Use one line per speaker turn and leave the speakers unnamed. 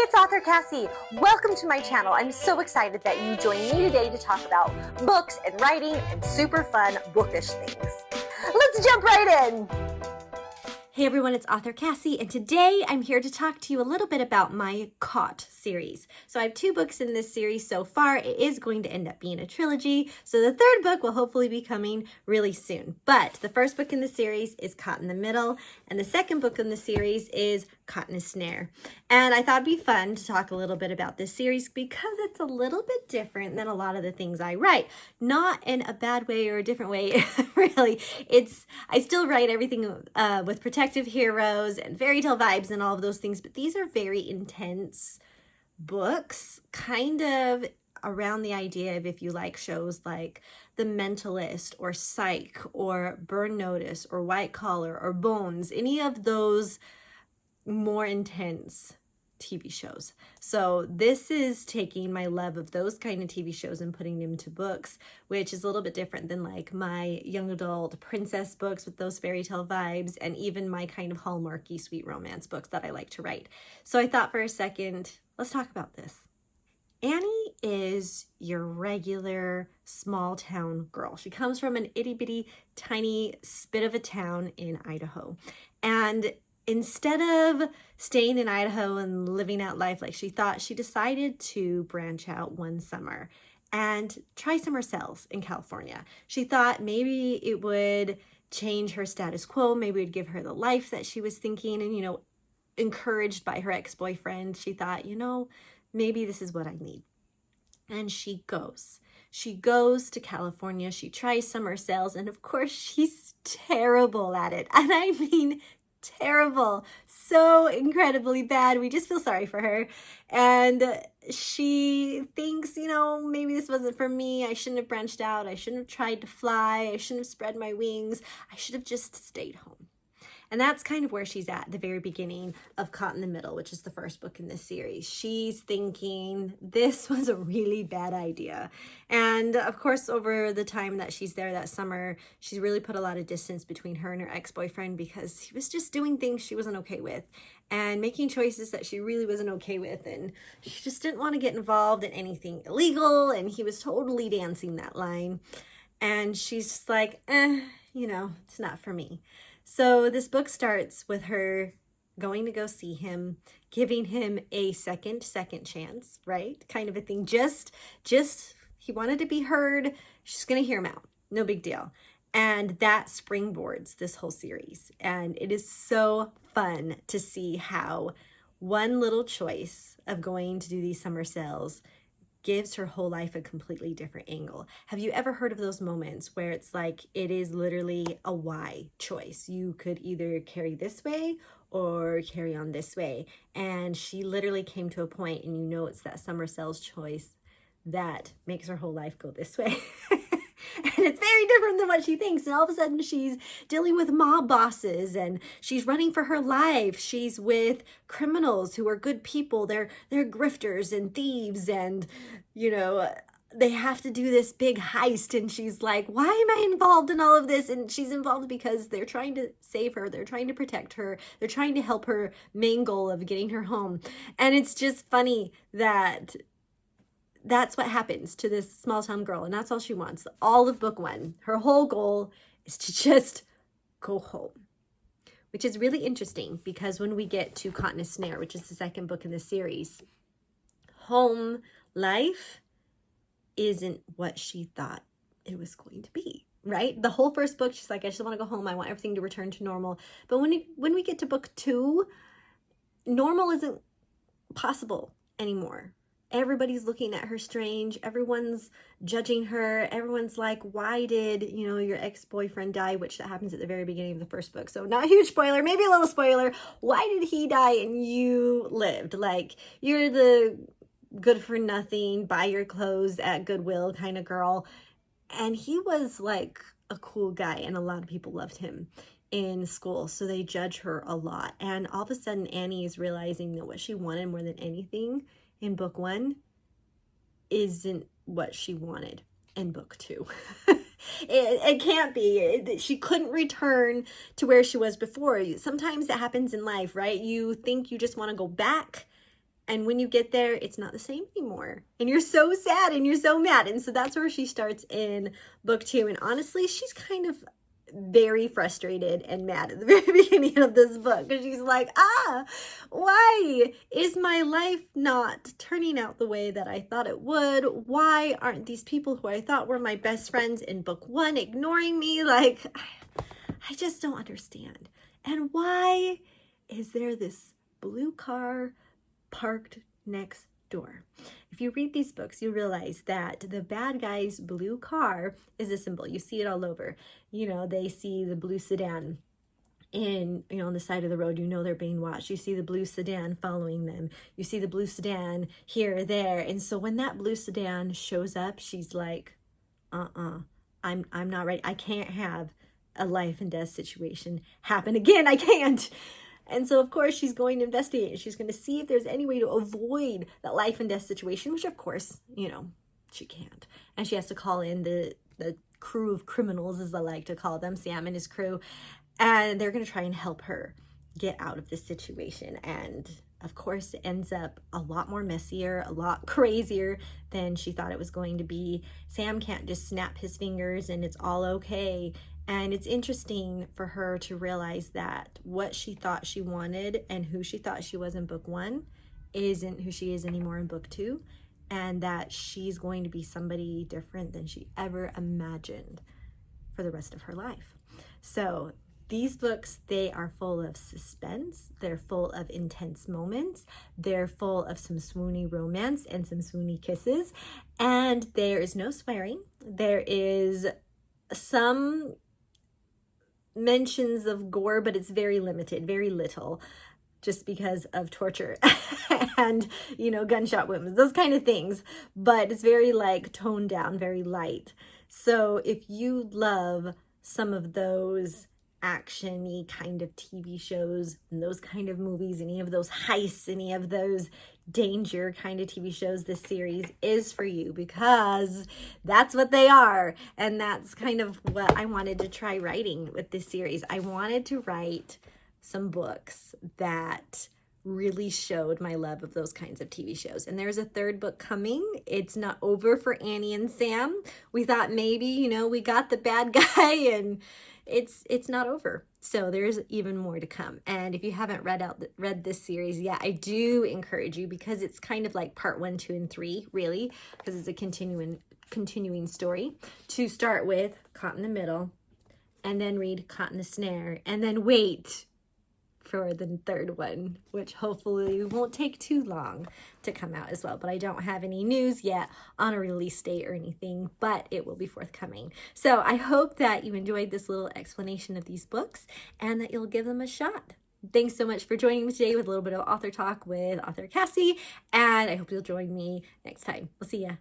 it's author Cassie. Welcome to my channel. I'm so excited that you joined me today to talk about books and writing and super fun bookish things. Let's jump right in.
Hey everyone, it's author Cassie, and today I'm here to talk to you a little bit about my Caught series. So I have 2 books in this series so far. It is going to end up being a trilogy, so the 3rd book will hopefully be coming really soon. But the first book in the series is Caught in the Middle, and the second book in the series is Caught in a Snare. And I thought it'd be fun to talk a little bit about this series because it's a little bit different than a lot of the things I write. Not in a bad way or a different way, really. I still write everything with protective heroes and fairy tale vibes and all of those things, but these are very intense books, kind of around the idea of if you like shows like The Mentalist or Psych or Burn Notice or White Collar or Bones, any of those more intense TV shows. So this is taking my love of those kind of TV shows and putting them to books, which is a little bit different than like my young adult princess books with those fairy tale vibes and even my kind of hallmarky sweet romance books that I like to write. So I thought for a second, let's talk about this. Annie is your regular small town girl. She comes from an itty bitty tiny spit of a town in Idaho. And instead of staying in Idaho and living out life like she thought, she decided to branch out one summer and try summer sales in California. She thought maybe it would change her status quo, maybe it would give her the life that she was thinking, and, encouraged by her ex-boyfriend, she thought, maybe this is what I need. And she goes. She goes to California, she tries summer sales, and of course she's terrible at it. And I mean terrible, so incredibly bad. We just feel sorry for her. And she thinks, maybe this wasn't for me. I shouldn't have branched out. I shouldn't have tried to fly. I shouldn't have spread my wings. I should have just stayed home. And that's kind of where she's at the very beginning of Caught in the Middle, which is the first book in this series. She's thinking this was a really bad idea. And of course, over the time that she's there that summer, she's really put a lot of distance between her and her ex-boyfriend because he was just doing things she wasn't okay with and making choices that she really wasn't okay with. And she just didn't want to get involved in anything illegal. And he was totally dancing that line. And she's just like, it's not for me. So this book starts with her going to go see him, giving him a second chance, right? Kind of a thing. Just he wanted to be heard. She's going to hear him out. No big deal. And that springboards this whole series. And it is so fun to see how one little choice of going to do these summer sales gives her whole life a completely different angle. Have you ever heard of those moments where it's like it is literally a why choice? You could either carry this way or carry on this way. And she literally came to a point, and it's that summer sales choice that makes her whole life go this way. And it's very different than what she thinks. And all of a sudden she's dealing with mob bosses and she's running for her life. She's with criminals who are good people. They're grifters and thieves, and, they have to do this big heist. And she's like, why am I involved in all of this? And she's involved because they're trying to save her. They're trying to protect her. They're trying to help her main goal of getting her home. And it's just funny that that's what happens to this small town girl, and that's all she wants. All of book 1, her whole goal is to just go home, which is really interesting because when we get to Caught in a Snare, which is the second book in the series, home life isn't what she thought it was going to be, right? The whole first book, she's like, I just want to go home. I want everything to return to normal. But when we get to book 2, normal isn't possible anymore. Everybody's looking at her strange. Everyone's judging her. Everyone's like, why did, your ex-boyfriend die? Which that happens at the very beginning of the first book. So not a huge spoiler, maybe a little spoiler. Why did he die and you lived? Like, you're the good for nothing, buy your clothes at Goodwill kind of girl. And he was like a cool guy, and a lot of people loved him in school. So they judge her a lot. And all of a sudden Annie is realizing that what she wanted more than anything in book 1 isn't what she wanted in book 2. It can't be. She couldn't return to where she was before. Sometimes that happens in life, right? You think you just want to go back And when you get there, it's not the same anymore. And you're so sad and you're so mad. And so that's where she starts in book 2. And honestly, she's kind of very frustrated and mad at the very beginning of this book. Because she's like, why is my life not turning out the way that I thought it would? Why aren't these people who I thought were my best friends in book 1 ignoring me? Like, I just don't understand. And why is there this blue car parked next door? If you read these books, you realize that the bad guy's blue car is a symbol. You see it all over. You know, they see the blue sedan on the side of the road. You know they're being watched. You see the blue sedan following them. You see the blue sedan here or there. And so when that blue sedan shows up, she's like, I'm not ready. I can't have a life and death situation happen again. I can't. And so, of course, she's going to investigate. She's going to see if there's any way to avoid that life and death situation, which, of course, she can't. And she has to call in the crew of criminals, as I like to call them, Sam and his crew. And they're going to try and help her get out of this situation. And, of course, it ends up a lot more messier, a lot crazier than she thought it was going to be. Sam can't just snap his fingers and it's all okay. And it's interesting for her to realize that what she thought she wanted and who she thought she was in book 1 isn't who she is anymore in book 2, and that she's going to be somebody different than she ever imagined for the rest of her life. So these books, they are full of suspense. They're full of intense moments. They're full of some swoony romance and some swoony kisses. And there is no swearing. There is some mentions of gore, but it's very limited, very little, just because of torture and, gunshot wounds, those kind of things. But it's very toned down, very light. So if you love some of those action-y kind of TV shows and those kind of movies, any of those heists, any of those danger kind of TV shows, this series is for you, because that's what they are. And that's kind of what I wanted to try writing with this series. I wanted to write some books that really showed my love of those kinds of TV shows. And there's a 3rd book coming. It's not over for Annie and Sam. We thought maybe, we got the bad guy, and it's not over. So there's even more to come. And if you haven't read this series yet, I do encourage you, because it's kind of like part 1, 2, and 3, really, because it's a continuing story, to start with Caught in the Middle, and then read Caught in the Snare, and then wait for the 3rd one, which hopefully won't take too long to come out as well. But I don't have any news yet on a release date or anything, but it will be forthcoming. So I hope that you enjoyed this little explanation of these books and that you'll give them a shot. Thanks so much for joining me today with a little bit of author talk with author Cassie, and I hope you'll join me next time. We'll see ya.